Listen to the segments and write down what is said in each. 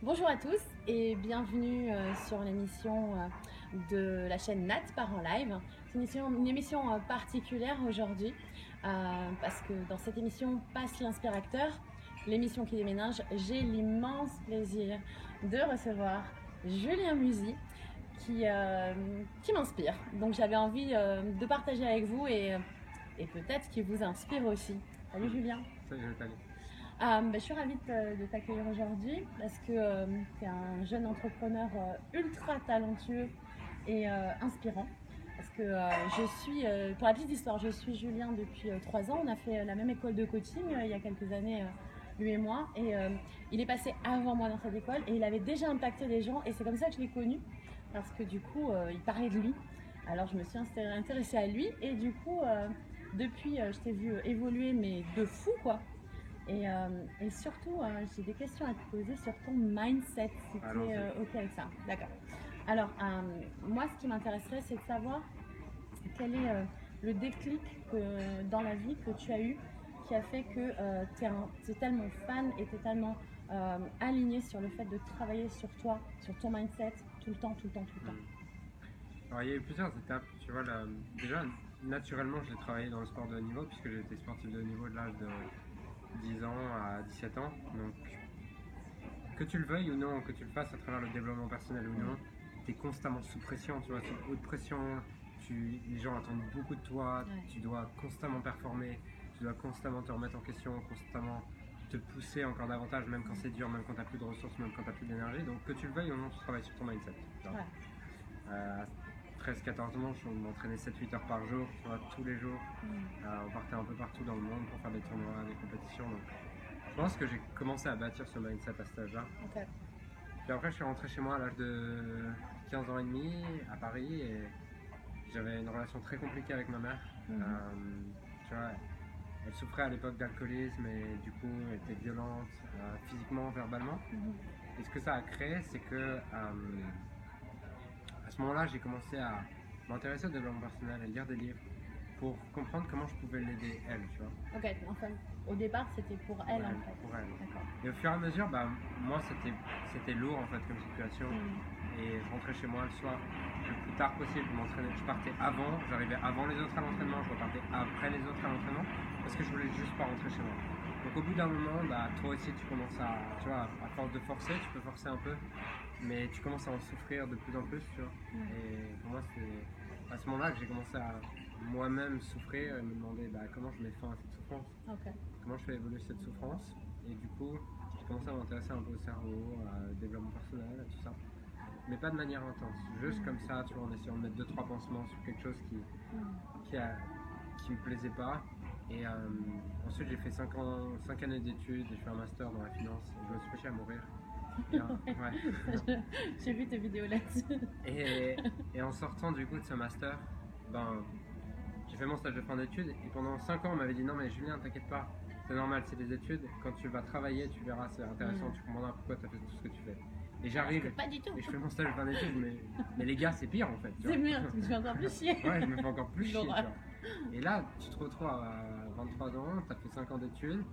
Bonjour à tous et bienvenue sur l'émission de la chaîne Nat part en live. C'est une émission particulière aujourd'hui parce que dans cette émission passe l'inspirateur, l'émission qui déménage. J'ai l'immense plaisir de recevoir Julien Musy qui m'inspire. Donc j'avais envie de partager avec vous et peut-être qu'il vous inspire aussi. Salut Julien. Salut Nathalie. Je suis ravie de t'accueillir aujourd'hui parce que tu es un jeune entrepreneur ultra talentueux et inspirant. Parce que je suis, pour la petite histoire, je suis Julien depuis 3 ans. On a fait la même école de coaching il y a quelques années, lui et moi. Et il est passé avant moi dans cette école et il avait déjà impacté les gens. Et c'est comme ça que je l'ai connu parce que du coup, il parlait de lui. Alors je me suis intéressée à lui et du coup, depuis, je t'ai vu évoluer, mais de fou quoi. Et surtout, j'ai des questions à te poser sur ton mindset, si tu es OK avec ça. D'accord. Alors, moi, ce qui m'intéresserait, c'est de savoir quel est le déclic dans la vie que tu as eu qui a fait que tu es tellement fan et tu es tellement aligné sur le fait de travailler sur toi, sur ton mindset, tout le temps. Alors, il y a eu plusieurs étapes. Tu vois, déjà, naturellement, j'ai travaillé dans le sport de haut niveau puisque j'étais sportif de haut niveau de l'âge de 10 ans à 17 ans. Donc, que tu le veuilles ou non, que tu le fasses à travers le développement personnel ou non, tu es constamment sous pression, tu vois, sous haute pression. Les gens attendent beaucoup de toi, tu dois constamment performer, tu dois constamment te remettre en question, constamment te pousser encore davantage, même quand c'est dur, même quand tu n'as plus de ressources, même quand tu n'as plus d'énergie. Donc, que tu le veuilles ou non, tu travailles sur ton mindset. À 13-14 ans, je m'entraînais 7-8 heures par jour, tu vois, tous les jours. On partait un peu partout dans le monde pour faire des tournois, des compétitions. Donc, je pense que j'ai commencé à bâtir ce mindset à cet âge-là. Okay. Puis après, je suis rentré chez moi à l'âge de 15 ans et demi à Paris et j'avais une relation très compliquée avec ma mère. Tu vois, elle souffrait à l'époque d'alcoolisme et du coup, elle était violente physiquement, verbalement. Et ce que ça a créé, c'est que à ce moment-là, j'ai commencé à m'intéresser au développement personnel et lire des livres pour comprendre comment je pouvais l'aider elle, tu vois. Ok, enfin, au départ, c'était pour elle en fait. Pour elle. D'accord. Et au fur et à mesure, moi, c'était lourd en fait comme situation. Et je rentrais chez moi le soir le plus tard possible, je partais avant, j'arrivais avant les autres à l'entraînement, je repartais après les autres à l'entraînement parce que je voulais juste pas rentrer chez moi. Donc au bout d'un moment, toi aussi tu commences tu vois, à force de forcer, tu peux forcer un peu, mais tu commences à en souffrir de plus en plus, tu vois. Et pour moi, c'est à ce moment-là que j'ai commencé à moi-même souffrir et me demander comment je mets fin à cette souffrance, comment je fais évoluer cette souffrance. Et du coup, j'ai commencé à m'intéresser un peu au cerveau, au développement personnel, à tout ça. Mais pas de manière intense, juste comme ça, tu vois, en essayant de mettre 2-3 pansements sur quelque chose qui me plaisait pas. Et ensuite, j'ai fait 5 années d'études, j'ai fait un master dans la finance et je me suis fait chier à mourir. J'ai vu tes vidéos là-dessus. Et en sortant du coup de ce master, j'ai fait mon stage de fin d'études et pendant 5 ans, on m'avait dit non mais Julien, t'inquiète pas, c'est normal, c'est des études, quand tu vas travailler, tu verras, c'est intéressant, tu comprendras pourquoi tu as fait tout ce que tu fais. Et j'arrive pas du tout. Et je fais mon stage de fin d'études, mais les gars, c'est pire en fait. C'est mieux, tu me fais encore plus chier. Ouais, je me fais encore plus chier. Tu vois. Et là, tu te retrouves à 23 ans, tu as fait 5 ans d'études,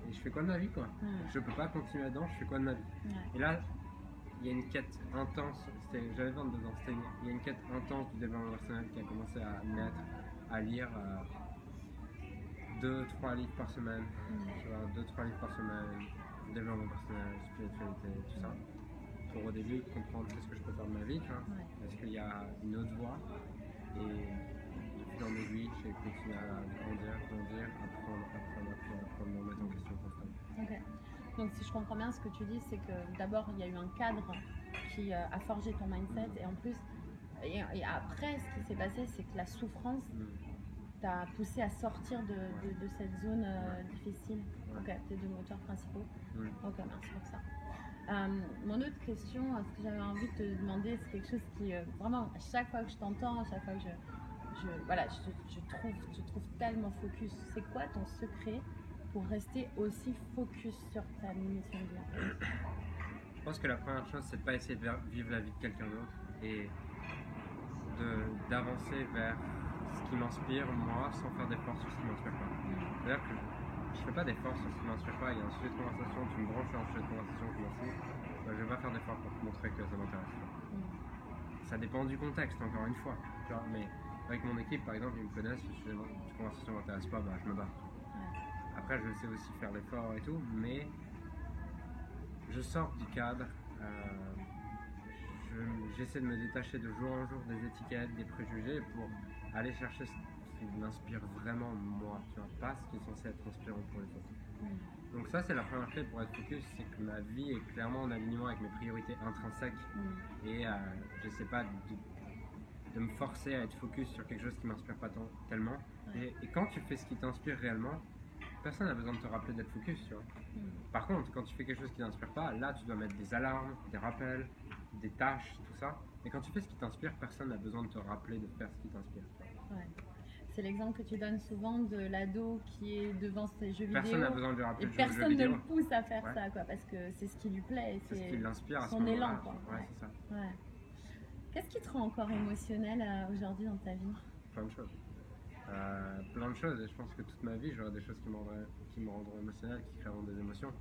et je fais quoi de ma vie quoi? Je peux pas continuer là-dedans, je fais quoi de ma vie? Et là, il y a une quête intense, j'avais 22 ans, il y a une quête intense du développement personnel qui a commencé à naître, à lire 2-3 livres par semaine, tu vois, 2-3 livres par semaine, développement personnel, spiritualité, tout ça. Pour au début comprendre qu'est-ce que je peux faire de ma vie, tu vois. Est-ce qu'il y a une autre voie? Et de fil en aiguille, j'ai continué à grandir, apprendre, me mettre en question constamment. Ok. Donc si je comprends bien, ce que tu dis, c'est que d'abord il y a eu un cadre qui a forgé ton mindset et en plus, et après ce qui s'est passé, c'est que la souffrance t'a poussé à sortir de cette zone difficile. Ok, tes 2 moteurs principaux. Ok, merci pour ça. Mon autre question, ce que j'avais envie de te demander, c'est quelque chose qui, vraiment, à chaque fois que je t'entends, à chaque fois que je trouve tellement focus. C'est quoi ton secret pour rester aussi focus sur ta mission de vie? Je pense que la première chose, c'est de ne pas essayer de vivre la vie de quelqu'un d'autre et d'avancer vers ce qui m'inspire moi sans faire d'efforts sur ce qui m'inspire pas. C'est-à-dire que je fais pas d'efforts sur ce qui m'inspire pas. Il y a un sujet de conversation, tu me branches sur un sujet de conversation, je m'en fous. Je vais pas faire d'efforts pour te montrer que ça m'intéresse. Ça dépend du contexte, encore une fois. Tu vois, mais avec mon équipe, par exemple, ils me connaissent, le sujet de conversation m'intéresse pas, bah, je me bats. Après, je sais aussi faire l'effort et tout, mais je sors du cadre. J'essaie de me détacher de jour en jour des étiquettes, des préjugés pour aller chercher ce qui m'inspire vraiment moi, tu vois, pas ce qui est censé être inspirant pour les autres. Donc ça, c'est la première clé pour être focus, c'est que ma vie est clairement en alignement avec mes priorités intrinsèques et j'essaie pas de me forcer à être focus sur quelque chose qui m'inspire pas tellement. Et quand tu fais ce qui t'inspire réellement, personne n'a besoin de te rappeler d'être focus, tu vois. Par contre, quand tu fais quelque chose qui t'inspire pas, là tu dois mettre des alarmes, des rappels, des tâches, tout ça. Et quand tu fais ce qui t'inspire, personne n'a besoin de te rappeler de faire ce qui t'inspire. Ouais. C'est l'exemple que tu donnes souvent de l'ado qui est devant ses jeux personne vidéo. N'a besoin de lui rappeler et de jouer aux jeux personne ne vidéo. le pousse à faire ça, quoi, parce que c'est ce qui lui plaît. C'est ce qui l'inspire à son ce élan, quoi. Ouais, c'est ça. Ouais. Qu'est-ce qui te rend encore émotionnel aujourd'hui dans ta vie? Plein de choses. Plein de choses, et je pense que toute ma vie j'aurai des choses qui me rendront émotionnel, qui créeront des émotions.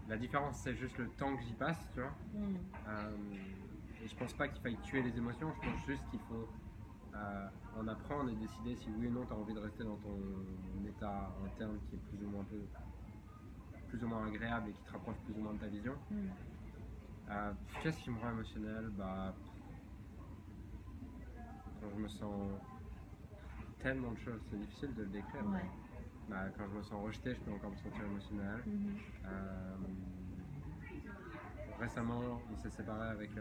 La différence, c'est juste le temps que j'y passe, tu vois. Et je pense pas qu'il faille tuer les émotions, je pense juste qu'il faut en apprendre et décider si oui ou non tu as envie de rester dans ton état interne qui est plus ou moins agréable et qui te rapproche plus ou moins de ta vision. Qu'est-ce qui me rend émotionnel? Quand je me sens tellement de choses, c'est difficile de le décrire. Quand je me sens rejeté, je peux encore me sentir émotionnel. Récemment, on s'est séparé avec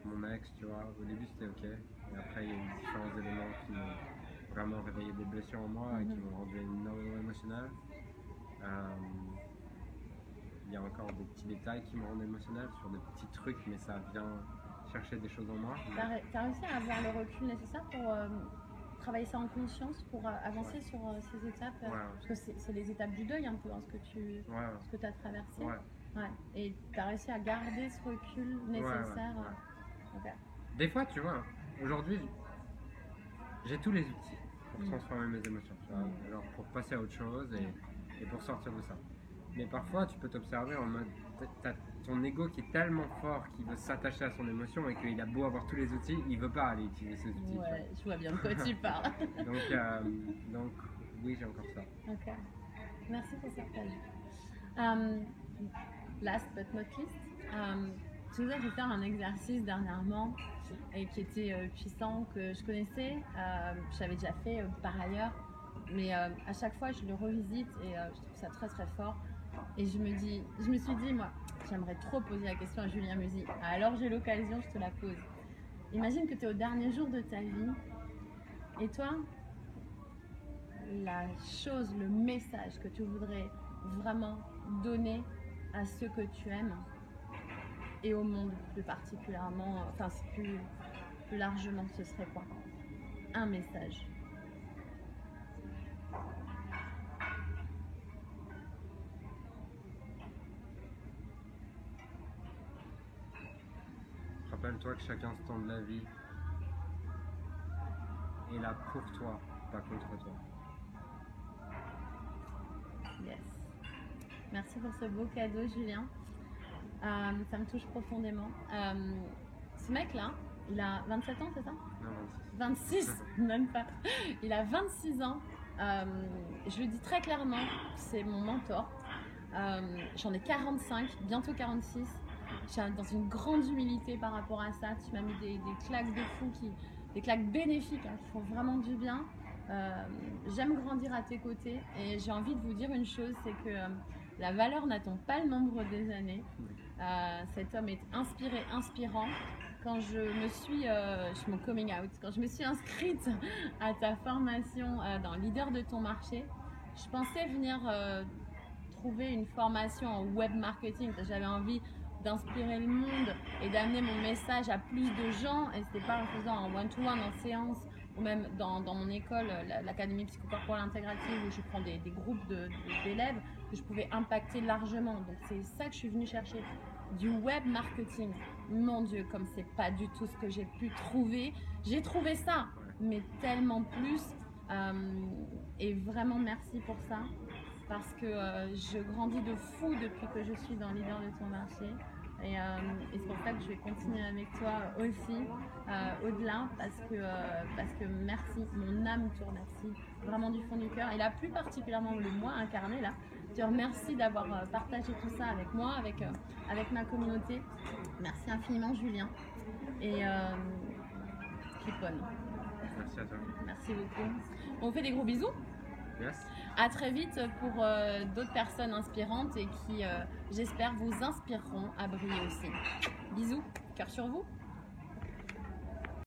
mon ex, tu vois. Au début, c'était ok. Et après, il y a eu différents éléments qui m'ont vraiment réveillé des blessures en moi et qui m'ont rendu énormément émotionnel. Il y a encore des petits détails qui me rendent émotionnel sur des petits trucs, mais ça vient chercher des choses en moi. T'as réussi à avoir le recul nécessaire pour travailler ça en conscience, pour avancer sur ces étapes parce que c'est les étapes du deuil un peu, hein, ce que tu as traversé. Et tu as réussi à garder ce recul nécessaire. Okay. Des fois, tu vois, aujourd'hui, j'ai tous les outils pour transformer mes émotions, tu vois, genre pour passer à autre chose et pour sortir de ça. Mais parfois, tu peux t'observer en mode, t'as ton ego qui est tellement fort qu'il veut s'attacher à son émotion et qu'il a beau avoir tous les outils, il veut pas aller utiliser ces outils. Ouais, je vois bien de quoi tu parles. donc, oui, j'ai encore ça. Ok, merci pour ce partage. Last but not least, je vous ai fait faire un exercice dernièrement et qui était puissant, que je connaissais, j'avais déjà fait par ailleurs, mais à chaque fois je le revisite et je trouve ça très très fort. Et je me suis dit, moi, j'aimerais trop poser la question à Julien Musi. Alors j'ai l'occasion, je te la pose. Imagine que tu es au dernier jour de ta vie et toi, la chose, le message que tu voudrais vraiment donner à ceux que tu aimes et au monde plus particulièrement, enfin plus largement, ce serait quoi? Un message. Rappelle-toi que chaque instant de la vie est là pour toi, pas contre toi. Yes. Merci pour ce beau cadeau, Julien. Ça me touche profondément. Ce mec-là, il a 27 ans, c'est ça? Non, 26, même pas. Il a 26 ans. Je le dis très clairement, c'est mon mentor. J'en ai 45, bientôt 46. Je suis dans une grande humilité par rapport à ça. Tu m'as mis des claques de fou, des claques bénéfiques qui font vraiment du bien. J'aime grandir à tes côtés et j'ai envie de vous dire une chose, c'est que la valeur n'attend pas le nombre des années. Cet homme est inspirant. Quand je suis mon coming out, quand je me suis inscrite à ta formation dans Leader de ton marché, je pensais venir trouver une formation en web marketing. J'avais envie d'inspirer le monde et d'amener mon message à plus de gens, et c'était pas en faisant en one-to-one, en séance, ou même dans mon école, l'Académie psychocorporelle intégrative, où je prends des groupes d'élèves, que je pouvais impacter largement. Donc c'est ça que je suis venue chercher, du web marketing. Mon Dieu, comme c'est pas du tout ce que j'ai pu trouver. J'ai trouvé ça, mais tellement plus. Et vraiment merci pour ça. parce que je grandis de fou depuis que je suis dans Leader de ton marché. Et c'est pour ça que je vais continuer avec toi aussi, au-delà, parce que merci, mon âme te remercie vraiment du fond du cœur. Et là, plus particulièrement le moi incarné, là, te remercie d'avoir partagé tout ça avec moi, avec ma communauté. Merci infiniment, Julien. Et keep on. Merci à toi. Merci beaucoup. On vous fait des gros bisous. Yes. À très vite pour d'autres personnes inspirantes et qui, j'espère, vous inspireront à briller aussi. Bisous, cœur sur vous.